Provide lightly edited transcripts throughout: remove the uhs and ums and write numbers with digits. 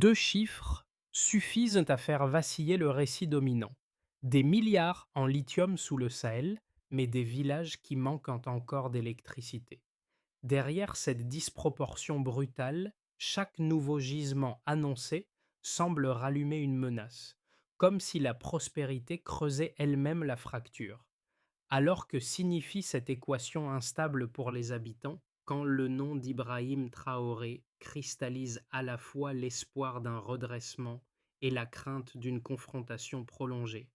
Deux chiffres suffisent à faire vaciller le récit dominant. Des milliards en lithium sous le Sahel, mais des villages qui manquent encore d'électricité. Derrière cette disproportion brutale, chaque nouveau gisement annoncé semble rallumer une menace, comme si la prospérité creusait elle-même la fracture. Alors que signifie cette équation instable pour les habitants, quand le nom d'Ibrahim Traoré cristallise à la fois l'espoir d'un redressement et la crainte d'une confrontation prolongée?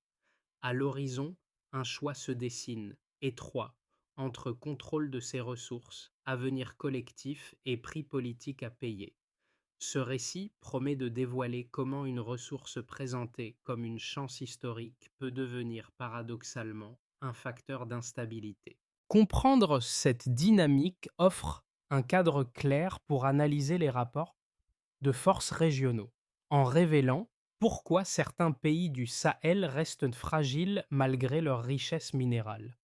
À l'horizon, un choix se dessine, étroit, entre contrôle de ses ressources, avenir collectif et prix politique à payer. Ce récit promet de dévoiler comment une ressource présentée comme une chance historique peut devenir paradoxalement un facteur d'instabilité. Comprendre cette dynamique offre un cadre clair pour analyser les rapports de forces régionaux, en révélant pourquoi certains pays du Sahel restent fragiles malgré leur richesse minérale.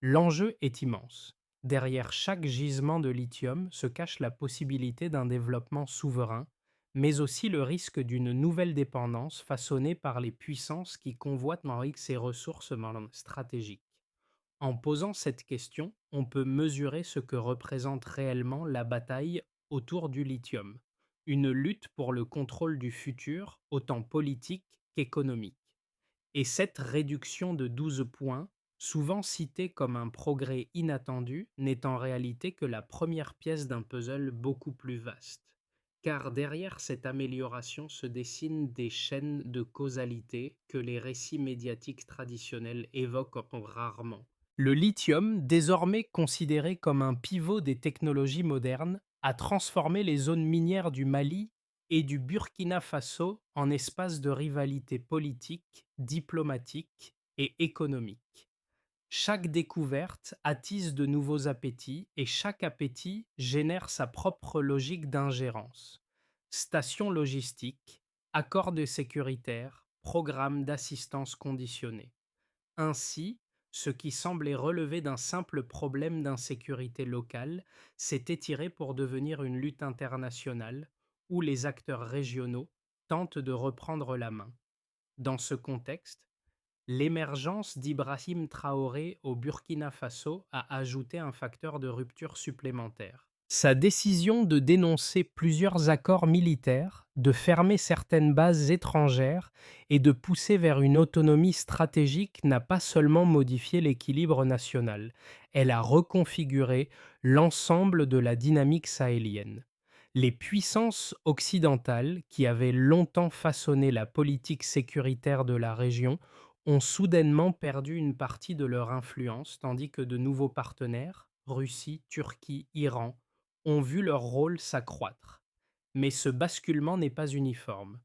L'enjeu est immense. Derrière chaque gisement de lithium se cache la possibilité d'un développement souverain, mais aussi le risque d'une nouvelle dépendance façonnée par les puissances qui convoitent ces ressources stratégiques. En posant cette question, on peut mesurer ce que représente réellement la bataille autour du lithium, une lutte pour le contrôle du futur, autant politique qu'économique. Et cette réduction de 12 points, souvent citée comme un progrès inattendu, n'est en réalité que la première pièce d'un puzzle beaucoup plus vaste. Car derrière cette amélioration se dessinent des chaînes de causalité que les récits médiatiques traditionnels évoquent rarement. Le lithium, désormais considéré comme un pivot des technologies modernes, a transformé les zones minières du Mali et du Burkina Faso en espaces de rivalité politique, diplomatique et économique. Chaque découverte attise de nouveaux appétits et chaque appétit génère sa propre logique d'ingérence. Stations logistiques, accords de sécuritaires, programmes d'assistance conditionnés. Ainsi, ce qui semblait relever d'un simple problème d'insécurité locale s'est étiré pour devenir une lutte internationale où les acteurs régionaux tentent de reprendre la main. Dans ce contexte, l'émergence d'Ibrahim Traoré au Burkina Faso a ajouté un facteur de rupture supplémentaire. Sa décision de dénoncer plusieurs accords militaires, de fermer certaines bases étrangères et de pousser vers une autonomie stratégique n'a pas seulement modifié l'équilibre national, elle a reconfiguré l'ensemble de la dynamique sahélienne. Les puissances occidentales, qui avaient longtemps façonné la politique sécuritaire de la région, ont soudainement perdu une partie de leur influence, tandis que de nouveaux partenaires, Russie, Turquie, Iran, ont vu leur rôle s'accroître. Mais ce basculement n'est pas uniforme.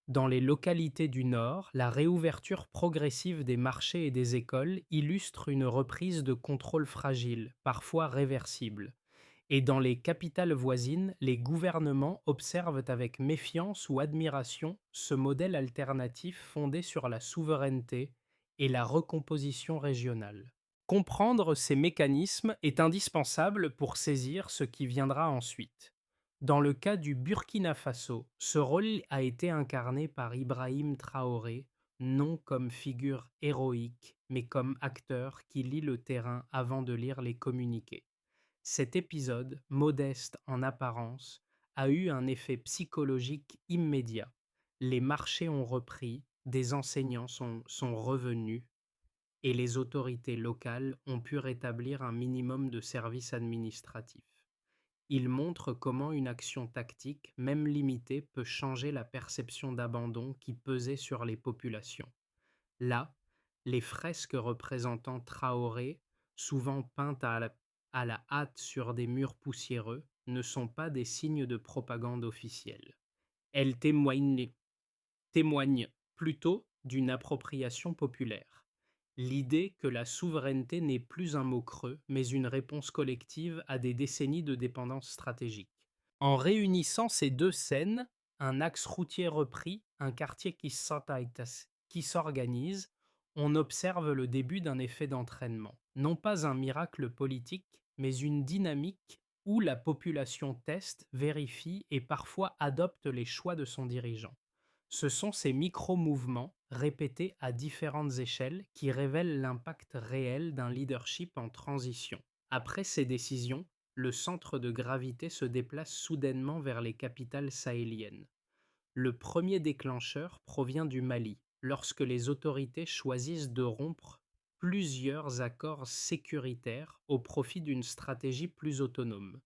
Dans les localités du Nord, la réouverture progressive des marchés et des écoles illustre une reprise de contrôle fragile, parfois réversible. Et dans les capitales voisines, les gouvernements observent avec méfiance ou admiration ce modèle alternatif fondé sur la souveraineté et la recomposition régionale. Comprendre ces mécanismes est indispensable pour saisir ce qui viendra ensuite. Dans le cas du Burkina Faso, ce rôle a été incarné par Ibrahim Traoré, non comme figure héroïque, mais comme acteur qui lit le terrain avant de lire les communiqués. Cet épisode, modeste en apparence, a eu un effet psychologique immédiat. Les marchés ont repris, des enseignants sont revenus et les autorités locales ont pu rétablir un minimum de services administratifs. Il montre comment une action tactique, même limitée, peut changer la perception d'abandon qui pesait sur les populations. Là, les fresques représentant Traoré, souvent peintes à la hâte sur des murs poussiéreux, ne sont pas des signes de propagande officielle. Elles témoignent plutôt d'une appropriation populaire. L'idée que la souveraineté n'est plus un mot creux, mais une réponse collective à des décennies de dépendance stratégique. En réunissant ces deux scènes, un axe routier repris, un quartier qui s'organise, on observe le début d'un effet d'entraînement. Non pas un miracle politique, mais une dynamique où la population teste, vérifie et parfois adopte les choix de son dirigeant. Ce sont ces micro-mouvements, répétés à différentes échelles, qui révèlent l'impact réel d'un leadership en transition. Après ces décisions, le centre de gravité se déplace soudainement vers les capitales sahéliennes. Le premier déclencheur provient du Mali, lorsque les autorités choisissent de rompre plusieurs accords sécuritaires au profit d'une stratégie plus autonome.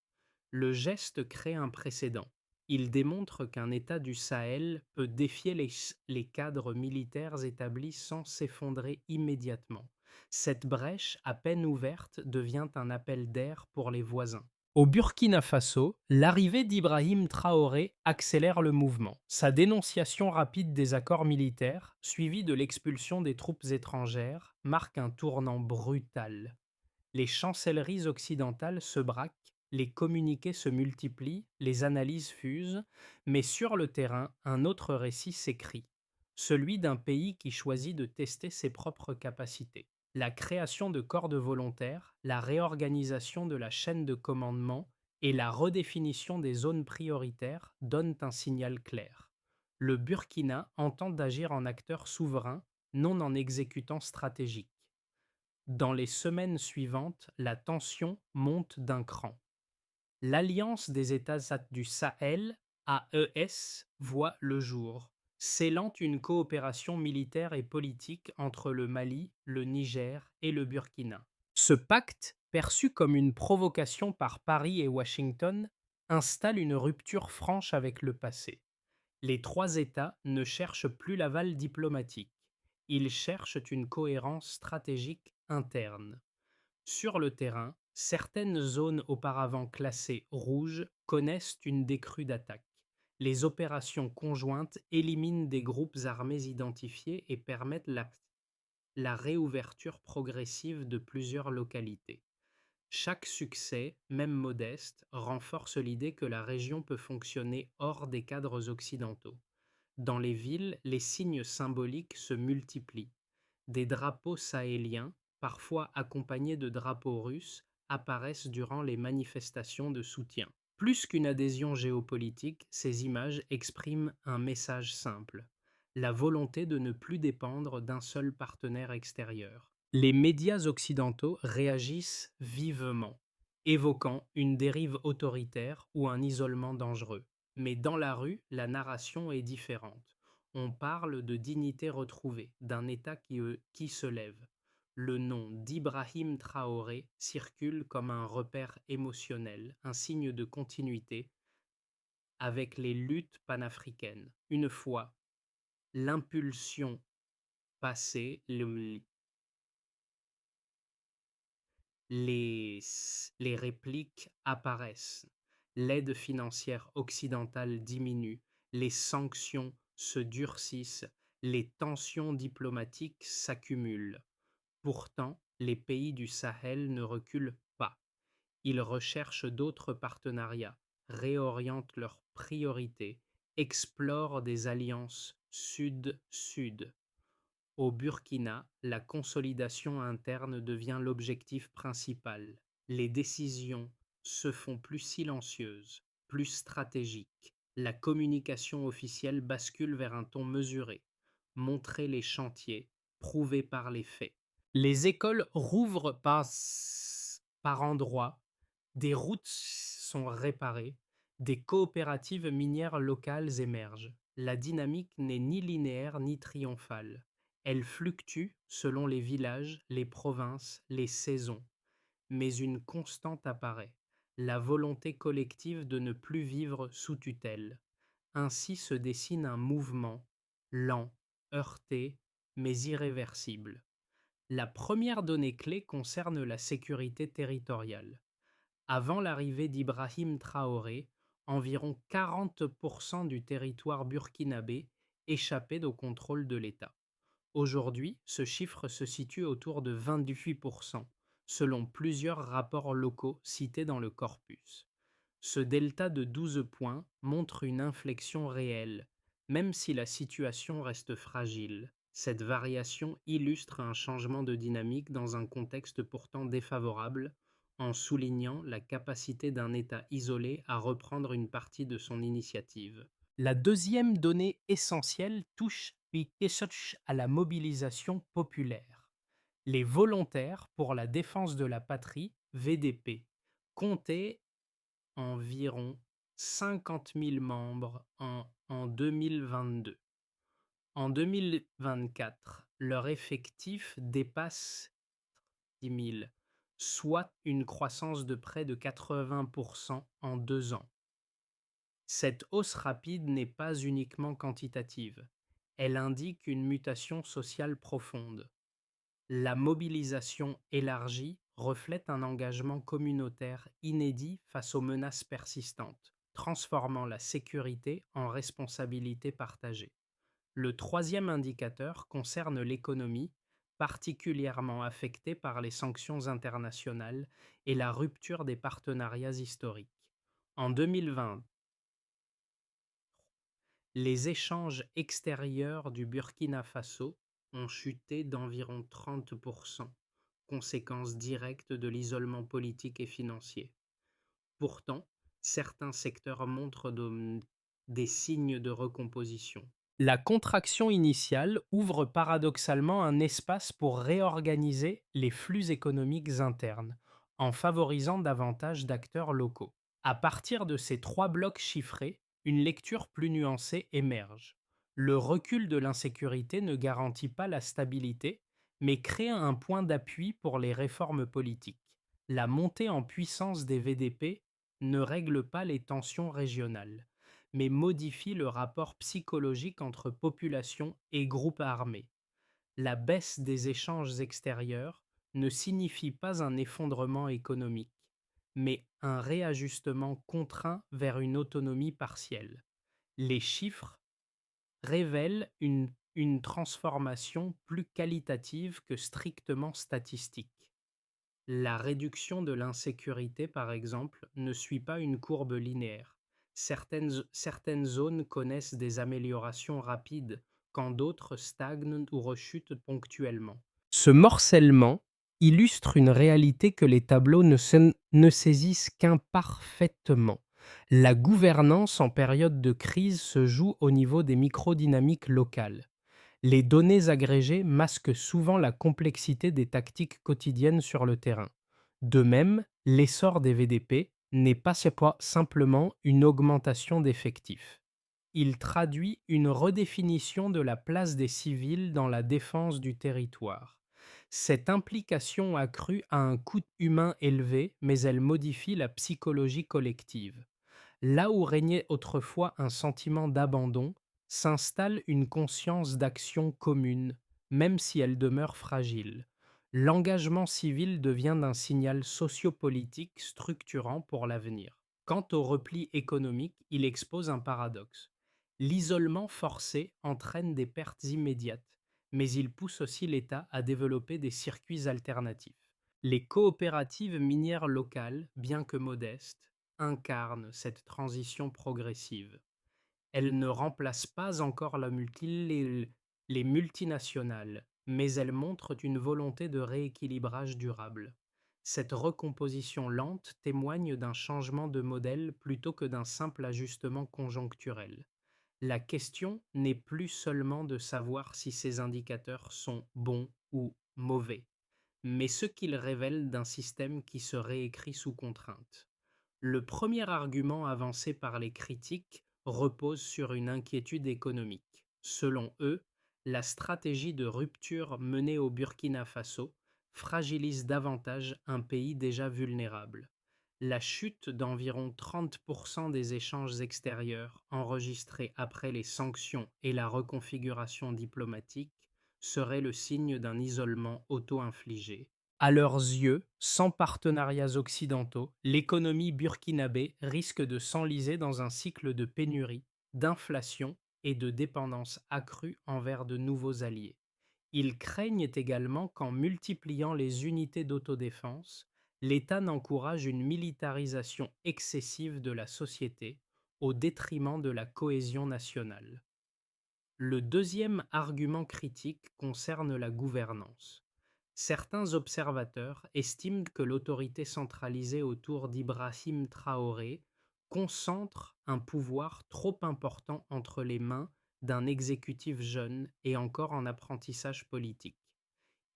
Le geste crée un précédent. Il démontre qu'un État du Sahel peut défier les cadres militaires établis sans s'effondrer immédiatement. Cette brèche, à peine ouverte, devient un appel d'air pour les voisins. Au Burkina Faso, l'arrivée d'Ibrahim Traoré accélère le mouvement. Sa dénonciation rapide des accords militaires, suivie de l'expulsion des troupes étrangères, marque un tournant brutal. Les chancelleries occidentales se braquent, les communiqués se multiplient, les analyses fusent, mais sur le terrain, un autre récit s'écrit, celui d'un pays qui choisit de tester ses propres capacités. La création de corps de volontaires, la réorganisation de la chaîne de commandement et la redéfinition des zones prioritaires donnent un signal clair. Le Burkina entend agir en acteur souverain, non en exécutant stratégique. Dans les semaines suivantes, la tension monte d'un cran. L'Alliance des États du Sahel, AES, voit le jour, scellant une coopération militaire et politique entre le Mali, le Niger et le Burkina. Ce pacte, perçu comme une provocation par Paris et Washington, installe une rupture franche avec le passé. Les trois États ne cherchent plus l'aval diplomatique. Ils cherchent une cohérence stratégique interne. Sur le terrain, certaines zones auparavant classées rouges connaissent une décrue d'attaque. Les opérations conjointes éliminent des groupes armés identifiés et permettent la réouverture progressive de plusieurs localités. Chaque succès, même modeste, renforce l'idée que la région peut fonctionner hors des cadres occidentaux. Dans les villes, les signes symboliques se multiplient. Des drapeaux sahéliens, parfois accompagnés de drapeaux russes, apparaissent durant les manifestations de soutien. Plus qu'une adhésion géopolitique, ces images expriment un message simple: la volonté de ne plus dépendre d'un seul partenaire extérieur. Les médias occidentaux réagissent vivement, évoquant une dérive autoritaire ou un isolement dangereux. Mais dans la rue, la narration est différente. On parle de dignité retrouvée, d'un État qui se lève. Le nom d'Ibrahim Traoré circule comme un repère émotionnel, un signe de continuité avec les luttes panafricaines. Une fois l'impulsion passée, les, les répliques apparaissent. L'aide financière occidentale diminue, les sanctions se durcissent, les tensions diplomatiques s'accumulent. Pourtant, les pays du Sahel ne reculent pas. Ils recherchent d'autres partenariats, réorientent leurs priorités, explorent des alliances sud-sud. Au Burkina, la consolidation interne devient l'objectif principal. Les décisions se font plus silencieuses, plus stratégiques. La communication officielle bascule vers un ton mesuré. Montrer les chantiers, prouver par les faits. Les écoles rouvrent par endroits, des routes sont réparées, des coopératives minières locales émergent. La dynamique n'est ni linéaire ni triomphale. Elle fluctue selon les villages, les provinces, les saisons. Mais une constante apparaît, la volonté collective de ne plus vivre sous tutelle. Ainsi se dessine un mouvement, lent, heurté, mais irréversible. La première donnée clé concerne la sécurité territoriale. Avant l'arrivée d'Ibrahim Traoré, environ 40% du territoire burkinabé échappait au contrôle de l'État. Aujourd'hui, ce chiffre se situe autour de 28%, selon plusieurs rapports locaux cités dans le corpus. Ce delta de 12 points montre une inflexion réelle, même si la situation reste fragile. Cette variation illustre un changement de dynamique dans un contexte pourtant défavorable, en soulignant la capacité d'un État isolé à reprendre une partie de son initiative. La deuxième donnée essentielle touche à la mobilisation populaire. Les volontaires pour la défense de la patrie, VDP, comptaient environ 50 000 membres en 2022. En 2024, leur effectif dépasse 10 000, soit une croissance de près de 80% en 2 ans. Cette hausse rapide n'est pas uniquement quantitative, elle indique une mutation sociale profonde. La mobilisation élargie reflète un engagement communautaire inédit face aux menaces persistantes, transformant la sécurité en responsabilité partagée. Le troisième indicateur concerne l'économie, particulièrement affectée par les sanctions internationales et la rupture des partenariats historiques. En 2020, les échanges extérieurs du Burkina Faso ont chuté d'environ 30%, conséquence directe de l'isolement politique et financier. Pourtant, certains secteurs montrent des signes de recomposition. La contraction initiale ouvre paradoxalement un espace pour réorganiser les flux économiques internes, en favorisant davantage d'acteurs locaux. À partir de ces trois blocs chiffrés, une lecture plus nuancée émerge. Le recul de l'insécurité ne garantit pas la stabilité, mais crée un point d'appui pour les réformes politiques. La montée en puissance des VDP ne règle pas les tensions régionales, mais modifie le rapport psychologique entre population et groupes armés. La baisse des échanges extérieurs ne signifie pas un effondrement économique, mais un réajustement contraint vers une autonomie partielle. Les chiffres révèlent une transformation plus qualitative que strictement statistique. La réduction de l'insécurité, par exemple, ne suit pas une courbe linéaire. Certaines zones connaissent des améliorations rapides, quand d'autres stagnent ou rechutent ponctuellement. Ce morcellement illustre une réalité que les tableaux ne saisissent qu'imparfaitement. La gouvernance en période de crise se joue au niveau des microdynamiques locales. Les données agrégées masquent souvent la complexité des tactiques quotidiennes sur le terrain. De même, l'essor des VDP n'est pas simplement une augmentation d'effectifs. Il traduit une redéfinition de la place des civils dans la défense du territoire. Cette implication accrue a un coût humain élevé, mais elle modifie la psychologie collective. Là où régnait autrefois un sentiment d'abandon, s'installe une conscience d'action commune, même si elle demeure fragile. L'engagement civil devient un signal sociopolitique structurant pour l'avenir. Quant au repli économique, il expose un paradoxe. L'isolement forcé entraîne des pertes immédiates, mais il pousse aussi l'État à développer des circuits alternatifs. Les coopératives minières locales, bien que modestes, incarnent cette transition progressive. Elles ne remplacent pas encore les multinationales, mais elles montrent une volonté de rééquilibrage durable. Cette recomposition lente témoigne d'un changement de modèle plutôt que d'un simple ajustement conjoncturel. La question n'est plus seulement de savoir si ces indicateurs sont bons ou mauvais, mais ce qu'ils révèlent d'un système qui se réécrit sous contrainte. Le premier argument avancé par les critiques repose sur une inquiétude économique. Selon eux, la stratégie de rupture menée au Burkina Faso fragilise davantage un pays déjà vulnérable. La chute d'environ 30% des échanges extérieurs enregistrés après les sanctions et la reconfiguration diplomatique serait le signe d'un isolement auto-infligé. À leurs yeux, sans partenariats occidentaux, l'économie burkinabé risque de s'enliser dans un cycle de pénurie, d'inflation et de dépendance accrue envers de nouveaux alliés. Ils craignent également qu'en multipliant les unités d'autodéfense, l'État n'encourage une militarisation excessive de la société au détriment de la cohésion nationale. Le deuxième argument critique concerne la gouvernance. Certains observateurs estiment que l'autorité centralisée autour d'Ibrahim Traoré concentre un pouvoir trop important entre les mains d'un exécutif jeune et encore en apprentissage politique.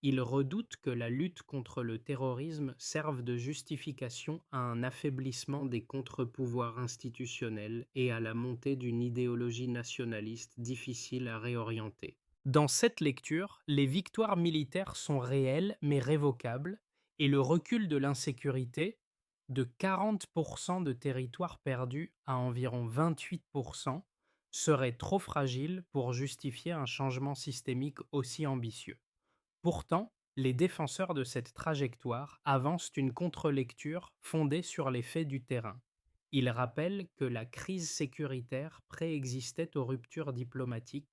Ils redoutent que la lutte contre le terrorisme serve de justification à un affaiblissement des contre-pouvoirs institutionnels et à la montée d'une idéologie nationaliste difficile à réorienter. Dans cette lecture, les victoires militaires sont réelles mais révocables, et le recul de l'insécurité, de 40% de territoire perdu à environ 28%, serait trop fragile pour justifier un changement systémique aussi ambitieux. Pourtant, les défenseurs de cette trajectoire avancent une contre-lecture fondée sur les faits du terrain. Ils rappellent que la crise sécuritaire préexistait aux ruptures diplomatiques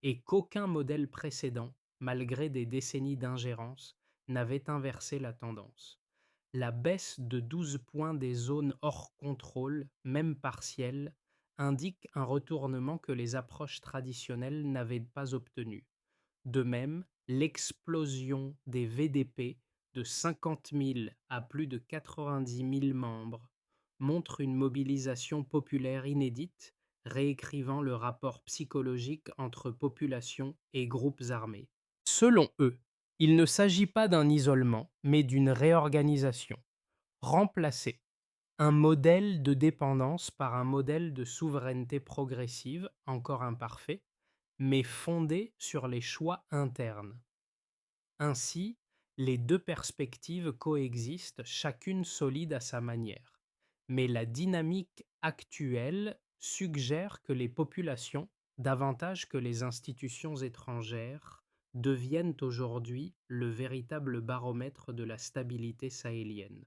et qu'aucun modèle précédent, malgré des décennies d'ingérence, n'avait inversé la tendance. La baisse de 12 points des zones hors contrôle, même partielle, indique un retournement que les approches traditionnelles n'avaient pas obtenu. De même, l'explosion des VDP de 50 000 à plus de 90 000 membres montre une mobilisation populaire inédite, réécrivant le rapport psychologique entre population et groupes armés. Selon eux, il ne s'agit pas d'un isolement, mais d'une réorganisation. Remplacer un modèle de dépendance par un modèle de souveraineté progressive, encore imparfait, mais fondé sur les choix internes. Ainsi, les deux perspectives coexistent, chacune solide à sa manière. Mais la dynamique actuelle suggère que les populations, davantage que les institutions étrangères, deviennent aujourd'hui le véritable baromètre de la stabilité sahélienne.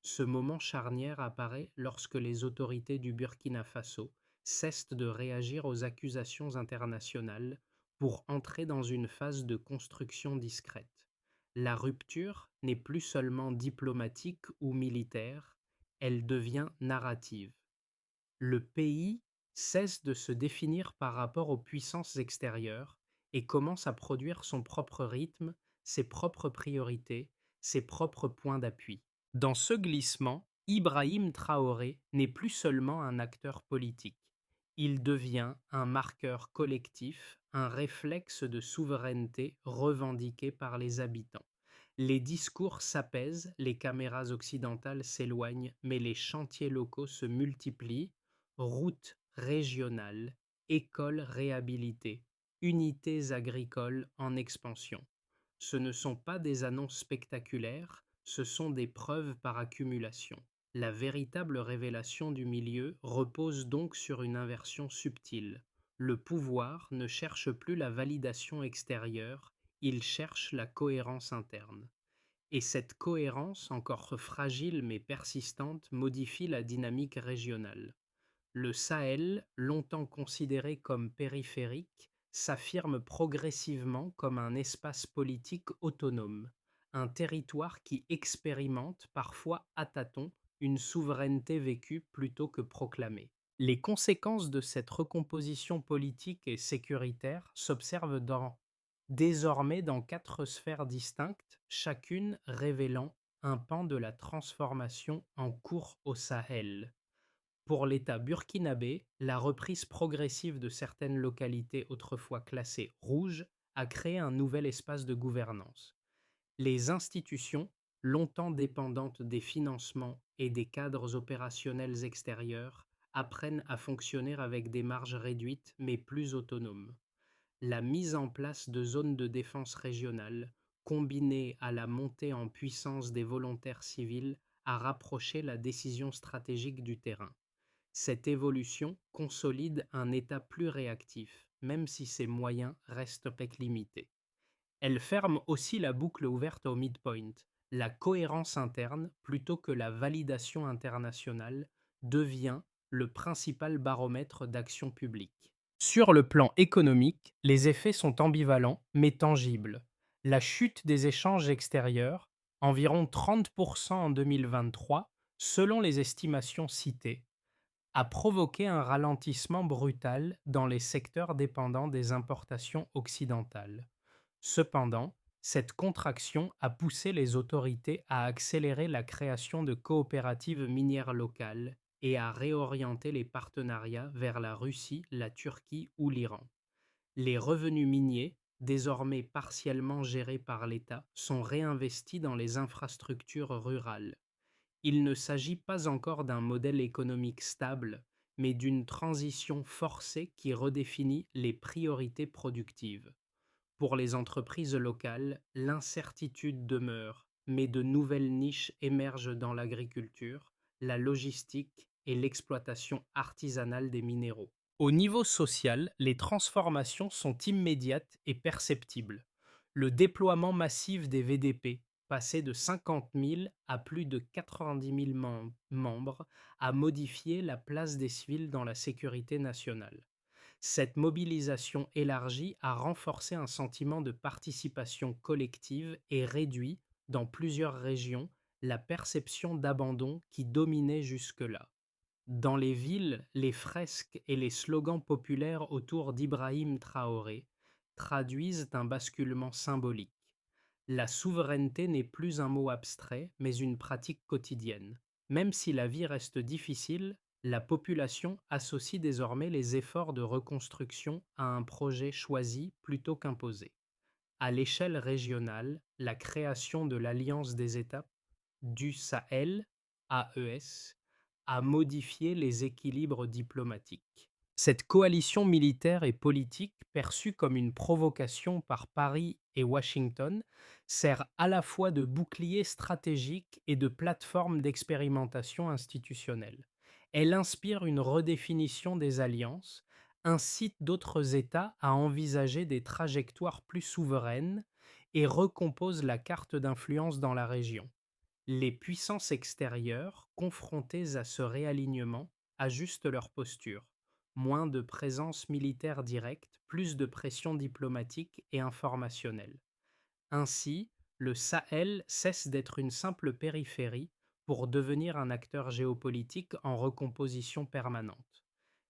Ce moment charnière apparaît lorsque les autorités du Burkina Faso cessent de réagir aux accusations internationales pour entrer dans une phase de construction discrète. La rupture n'est plus seulement diplomatique ou militaire, elle devient narrative. Le pays cesse de se définir par rapport aux puissances extérieures et commence à produire son propre rythme, ses propres priorités, ses propres points d'appui. Dans ce glissement, Ibrahim Traoré n'est plus seulement un acteur politique. Il devient un marqueur collectif, un réflexe de souveraineté revendiqué par les habitants. Les discours s'apaisent, les caméras occidentales s'éloignent, mais les chantiers locaux se multiplient: routes régionales, écoles réhabilitées, unités agricoles en expansion. Ce ne sont pas des annonces spectaculaires, ce sont des preuves par accumulation. La véritable révélation du milieu repose donc sur une inversion subtile. Le pouvoir ne cherche plus la validation extérieure, il cherche la cohérence interne. Et cette cohérence, encore fragile mais persistante, modifie la dynamique régionale. Le Sahel, longtemps considéré comme périphérique, s'affirme progressivement comme un espace politique autonome, un territoire qui expérimente, parfois à tâtons, une souveraineté vécue plutôt que proclamée. Les conséquences de cette recomposition politique et sécuritaire s'observent désormais dans 4 sphères distinctes, chacune révélant un pan de la transformation en cours au Sahel. Pour l'État burkinabé, la reprise progressive de certaines localités autrefois classées rouges a créé un nouvel espace de gouvernance. Les institutions, longtemps dépendantes des financements et des cadres opérationnels extérieurs, apprennent à fonctionner avec des marges réduites mais plus autonomes. La mise en place de zones de défense régionales, combinée à la montée en puissance des volontaires civils, a rapproché la décision stratégique du terrain. Cette évolution consolide un État plus réactif, même si ses moyens restent limités. Elle ferme aussi la boucle ouverte au midpoint. La cohérence interne, plutôt que la validation internationale, devient le principal baromètre d'action publique. Sur le plan économique, les effets sont ambivalents mais tangibles. La chute des échanges extérieurs, environ 30% en 2023, selon les estimations citées, a provoqué un ralentissement brutal dans les secteurs dépendants des importations occidentales. Cependant, Cette contraction a poussé les autorités à accélérer la création de coopératives minières locales et à réorienter les partenariats vers la Russie, la Turquie ou l'Iran. Les revenus miniers, désormais partiellement gérés par l'État, sont réinvestis dans les infrastructures rurales. Il ne s'agit pas encore d'un modèle économique stable, mais d'une transition forcée qui redéfinit les priorités productives. Pour les entreprises locales, l'incertitude demeure, mais de nouvelles niches émergent dans l'agriculture, la logistique et l'exploitation artisanale des minéraux. Au niveau social, les transformations sont immédiates et perceptibles. Le déploiement massif des VDP, passé de 50 000 à plus de 90 000 membres, a modifié la place des civils dans la sécurité nationale. Cette mobilisation élargie a renforcé un sentiment de participation collective et réduit, dans plusieurs régions, la perception d'abandon qui dominait jusque-là. Dans les villes, les fresques et les slogans populaires autour d'Ibrahim Traoré traduisent un basculement symbolique. La souveraineté n'est plus un mot abstrait, mais une pratique quotidienne. Même si la vie reste difficile, la population associe désormais les efforts de reconstruction à un projet choisi plutôt qu'imposé. À l'échelle régionale, la création de l'Alliance des États du Sahel, AES, a modifié les équilibres diplomatiques. Cette coalition militaire et politique, perçue comme une provocation par Paris et Washington, sert à la fois de bouclier stratégique et de plateforme d'expérimentation institutionnelle. Elle inspire une redéfinition des alliances, incite d'autres États à envisager des trajectoires plus souveraines et recompose la carte d'influence dans la région. Les puissances extérieures, confrontées à ce réalignement, ajustent leur posture. Moins de présence militaire directe, plus de pression diplomatique et informationnelle. Ainsi, le Sahel cesse d'être une simple périphérie pour devenir un acteur géopolitique en recomposition permanente.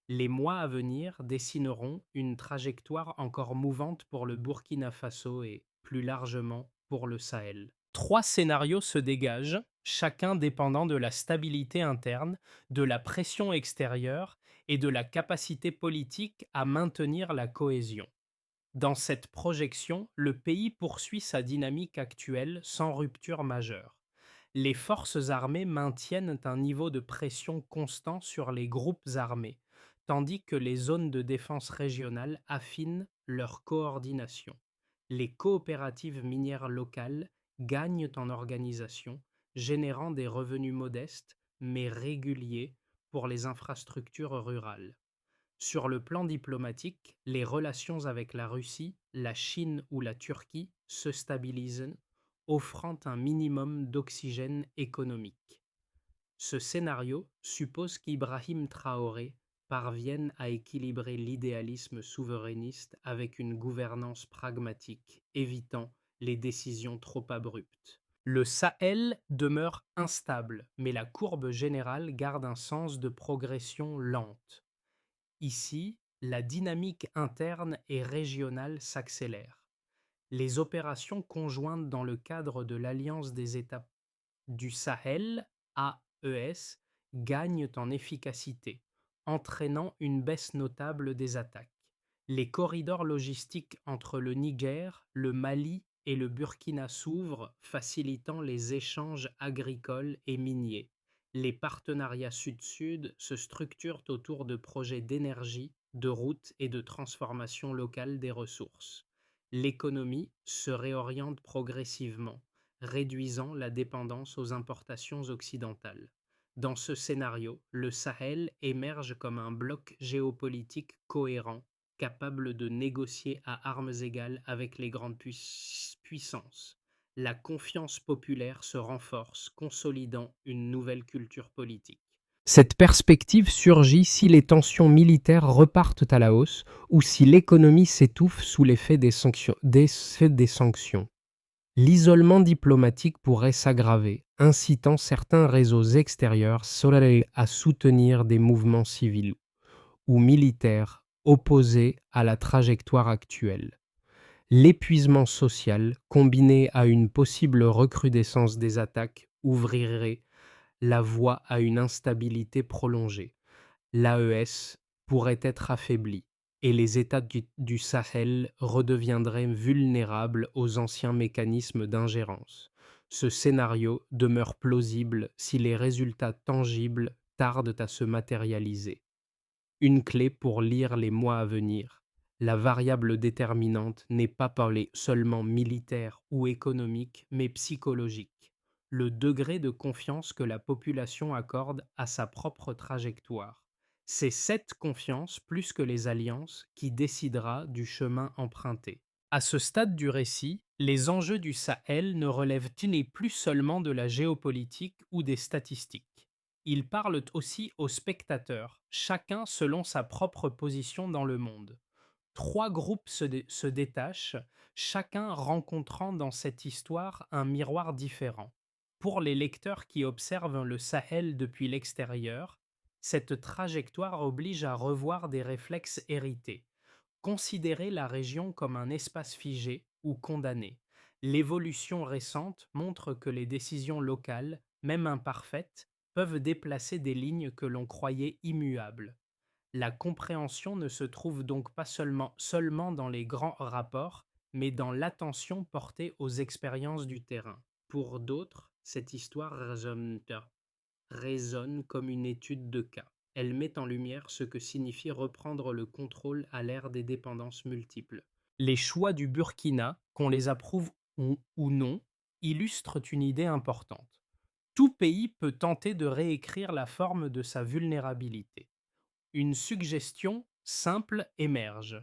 Les mois à venir dessineront une trajectoire encore mouvante pour le Burkina Faso et, plus largement, pour le Sahel. Trois scénarios se dégagent, chacun dépendant de la stabilité interne, de la pression extérieure et de la capacité politique à maintenir la cohésion. Dans cette projection, le pays poursuit sa dynamique actuelle sans rupture majeure. Les forces armées maintiennent un niveau de pression constant sur les groupes armés, tandis que les zones de défense régionales affinent leur coordination. Les coopératives minières locales gagnent en organisation, générant des revenus modestes mais réguliers pour les infrastructures rurales. Sur le plan diplomatique, les relations avec la Russie, la Chine ou la Turquie se stabilisent, offrant un minimum d'oxygène économique. Ce scénario suppose qu'Ibrahim Traoré parvienne à équilibrer l'idéalisme souverainiste avec une gouvernance pragmatique, évitant les décisions trop abruptes. Le Sahel demeure instable, mais la courbe générale garde un sens de progression lente. Ici, la dynamique interne et régionale s'accélère. Les opérations conjointes dans le cadre de l'Alliance des États du Sahel, AES, gagnent en efficacité, entraînant une baisse notable des attaques. Les corridors logistiques entre le Niger, le Mali et le Burkina s'ouvrent, facilitant les échanges agricoles et miniers. Les partenariats sud-sud se structurent autour de projets d'énergie, de routes et de transformation locale des ressources. L'économie se réoriente progressivement, réduisant la dépendance aux importations occidentales. Dans ce scénario, le Sahel émerge comme un bloc géopolitique cohérent, capable de négocier à armes égales avec les grandes puissances. La confiance populaire se renforce, consolidant une nouvelle culture politique. Cette perspective surgit si les tensions militaires repartent à la hausse ou si l'économie s'étouffe sous l'effet des sanctions. L'isolement diplomatique pourrait s'aggraver, incitant certains réseaux extérieurs à soutenir des mouvements civils ou militaires opposés à la trajectoire actuelle. L'épuisement social, combiné à une possible recrudescence des attaques, ouvrirait la voie à une instabilité prolongée. L'AES pourrait être affaibli et les États du Sahel redeviendraient vulnérables aux anciens mécanismes d'ingérence. Ce scénario demeure plausible si les résultats tangibles tardent à se matérialiser. Une clé pour lire les mois à venir. La variable déterminante n'est pas parlée seulement militaire ou économique, mais psychologique. Le degré de confiance que la population accorde à sa propre trajectoire. C'est cette confiance, plus que les alliances, qui décidera du chemin emprunté. À ce stade du récit, les enjeux du Sahel ne relèvent-ils plus seulement de la géopolitique ou des statistiques. Ils parlent aussi aux spectateurs, chacun selon sa propre position dans le monde. Trois groupes se détachent, chacun rencontrant dans cette histoire un miroir différent. Pour les lecteurs qui observent le Sahel depuis l'extérieur, cette trajectoire oblige à revoir des réflexes hérités. Considérer la région comme un espace figé ou condamné. L'évolution récente montre que les décisions locales, même imparfaites, peuvent déplacer des lignes que l'on croyait immuables. La compréhension ne se trouve donc pas seulement dans les grands rapports, mais dans l'attention portée aux expériences du terrain. Pour d'autres, cette histoire résonne comme une étude de cas. Elle met en lumière ce que signifie reprendre le contrôle à l'ère des dépendances multiples. Les choix du Burkina, qu'on les approuve ou non, illustrent une idée importante. Tout pays peut tenter de réécrire la forme de sa vulnérabilité. Une suggestion simple émerge.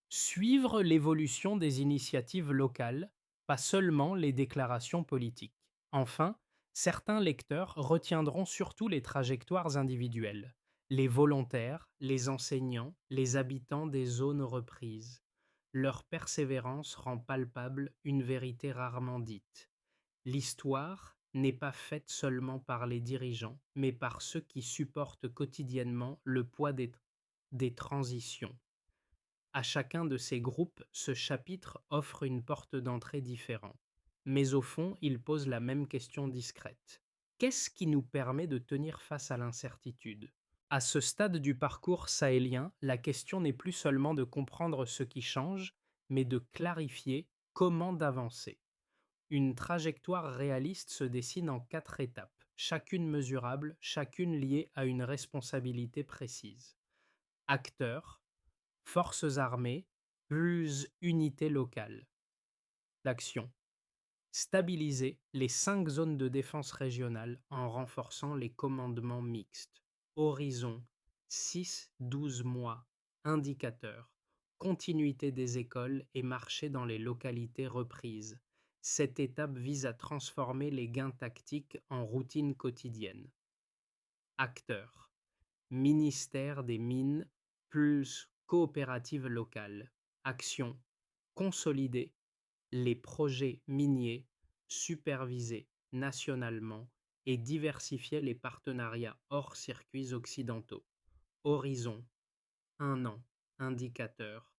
Suivre l'évolution des initiatives locales, pas seulement les déclarations politiques. Enfin, certains lecteurs retiendront surtout les trajectoires individuelles, les volontaires, les enseignants, les habitants des zones reprises. Leur persévérance rend palpable une vérité rarement dite. L'histoire n'est pas faite seulement par les dirigeants, mais par ceux qui supportent quotidiennement le poids des transitions. À chacun de ces groupes, ce chapitre offre une porte d'entrée différente. Mais au fond, il pose la même question discrète. Qu'est-ce qui nous permet de tenir face à l'incertitude? À ce stade du parcours sahélien, la question n'est plus seulement de comprendre ce qui change, mais de clarifier comment d'avancer. Une trajectoire réaliste se dessine en 4 étapes, chacune mesurable, chacune liée à une responsabilité précise. Acteurs, forces armées, plus unité locale. L'action. Stabiliser les 5 zones de défense régionale en renforçant les commandements mixtes. Horizon 6-12 mois. Indicateur. Continuité des écoles et marché dans les localités reprises. Cette étape vise à transformer les gains tactiques en routine quotidienne. Acteurs. Ministère des Mines plus coopérative locale. Action. Consolider les projets miniers supervisés nationalement et diversifier les partenariats hors circuits occidentaux. Horizon 1 an. Indicateur.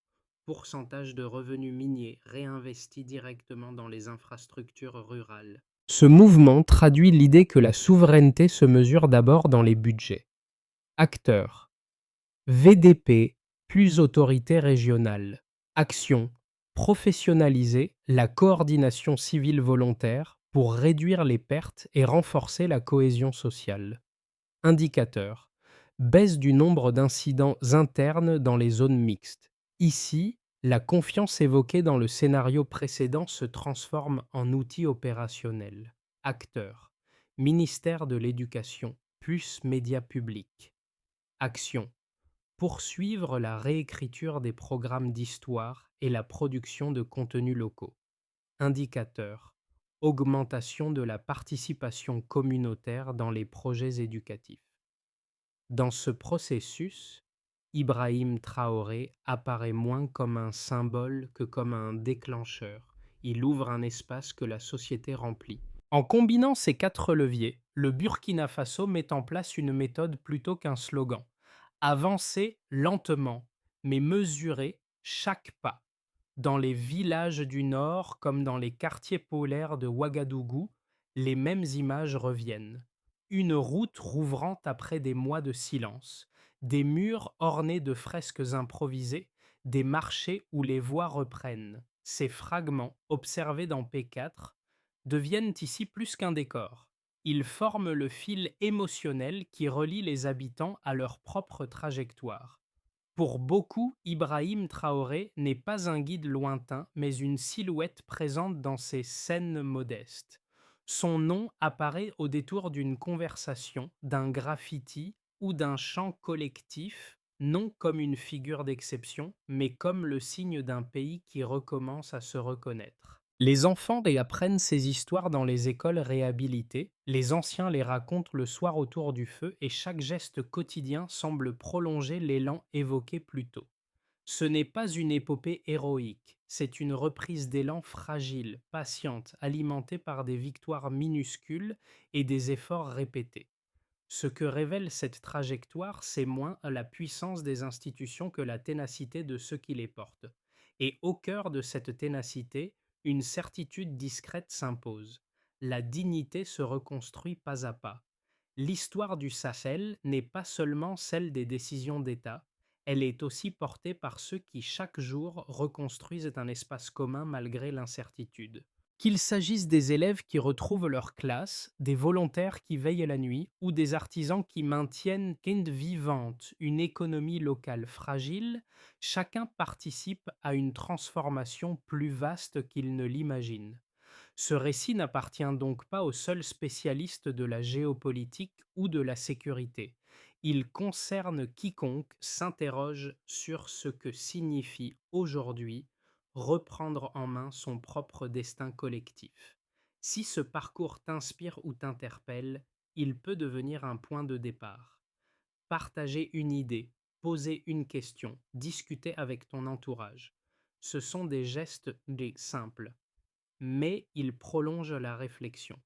Pourcentage de revenus miniers réinvestis directement dans les infrastructures rurales. Ce mouvement traduit l'idée que la souveraineté se mesure d'abord dans les budgets. Acteurs. VDP plus autorité régionale. Action. Professionnaliser la coordination civile volontaire pour réduire les pertes et renforcer la cohésion sociale. Indicateur. Baisse du nombre d'incidents internes dans les zones mixtes. Ici, la confiance évoquée dans le scénario précédent se transforme en outil opérationnel. Acteur. Ministère de l'Éducation plus médias publics. Action. Poursuivre la réécriture des programmes d'histoire et la production de contenus locaux. Indicateur. Augmentation de la participation communautaire dans les projets éducatifs. Dans ce processus, Ibrahim Traoré apparaît moins comme un symbole que comme un déclencheur. Il ouvre un espace que la société remplit. En combinant ces 4 leviers, le Burkina Faso met en place une méthode plutôt qu'un slogan. Avancer lentement, mais mesurer chaque pas. Dans les villages du Nord, comme dans les quartiers polaires de Ouagadougou, les mêmes images reviennent. Une route rouvrant après des mois de silence, des murs ornés de fresques improvisées, des marchés où les voix reprennent. Ces fragments, observés dans P4, deviennent ici plus qu'un décor. Ils forment le fil émotionnel qui relie les habitants à leur propre trajectoire. Pour beaucoup, Ibrahim Traoré n'est pas un guide lointain, mais une silhouette présente dans ces scènes modestes. Son nom apparaît au détour d'une conversation, d'un graffiti ou d'un chant collectif, non comme une figure d'exception, mais comme le signe d'un pays qui recommence à se reconnaître. Les enfants réapprennent ces histoires dans les écoles réhabilitées, les anciens les racontent le soir autour du feu et chaque geste quotidien semble prolonger l'élan évoqué plus tôt. Ce n'est pas une épopée héroïque, c'est une reprise d'élan fragile, patiente, alimentée par des victoires minuscules et des efforts répétés. Ce que révèle cette trajectoire, c'est moins la puissance des institutions que la ténacité de ceux qui les portent. Et au cœur de cette ténacité, une certitude discrète s'impose. La dignité se reconstruit pas à pas. L'histoire du Sahel n'est pas seulement celle des décisions d'État, elle est aussi portée par ceux qui chaque jour reconstruisent un espace commun malgré l'incertitude. Qu'il s'agisse des élèves qui retrouvent leur classe, des volontaires qui veillent la nuit ou des artisans qui maintiennent vivante une économie locale fragile, chacun participe à une transformation plus vaste qu'il ne l'imagine. Ce récit n'appartient donc pas aux seuls spécialistes de la géopolitique ou de la sécurité. Il concerne quiconque s'interroge sur ce que signifie aujourd'hui reprendre en main son propre destin collectif. Si ce parcours t'inspire ou t'interpelle, il peut devenir un point de départ. Partager une idée, poser une question, discuter avec ton entourage. Ce sont des gestes simples, mais ils prolongent la réflexion.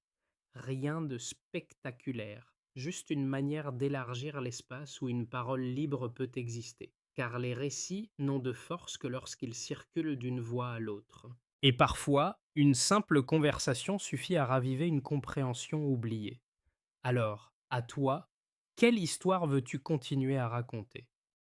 Rien de spectaculaire, juste une manière d'élargir l'espace où une parole libre peut exister. Car les récits n'ont de force que lorsqu'ils circulent d'une voix à l'autre. Et parfois, une simple conversation suffit à raviver une compréhension oubliée. Alors, à toi, quelle histoire veux-tu continuer à raconter?